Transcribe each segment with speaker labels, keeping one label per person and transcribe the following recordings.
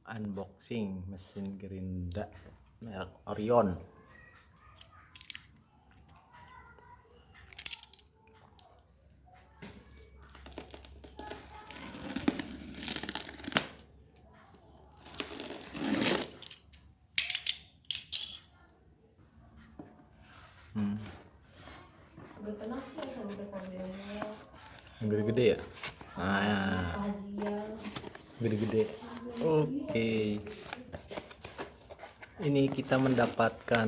Speaker 1: Unboxing mesin gerinda merek Orion. Gede-gede ya. Nah, gede-gede. Oke. Ini kita mendapatkan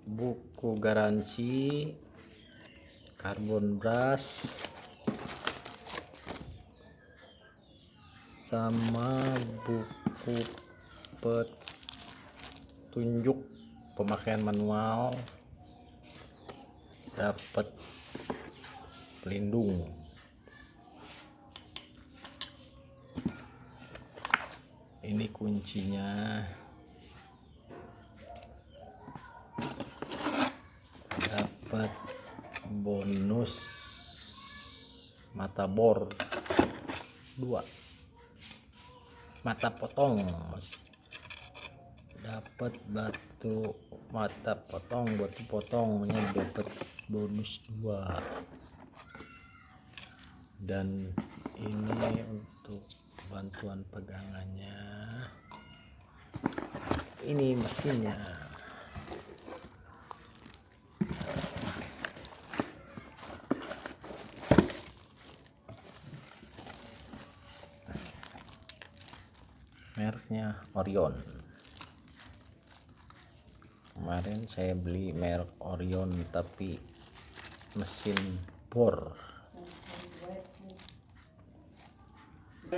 Speaker 1: buku garansi, karbon brush, sama buku petunjuk pemakaian manual, dapat pelindung. Ini kuncinya, dapat bonus mata bor 2, mata potong, dapat batu mata potong, batu potongnya dapat bonus 2, dan ini untuk bantuan pegangannya. Ini mesinnya. Mereknya Orion. Kemarin saya beli merek Orion tapi mesin bor.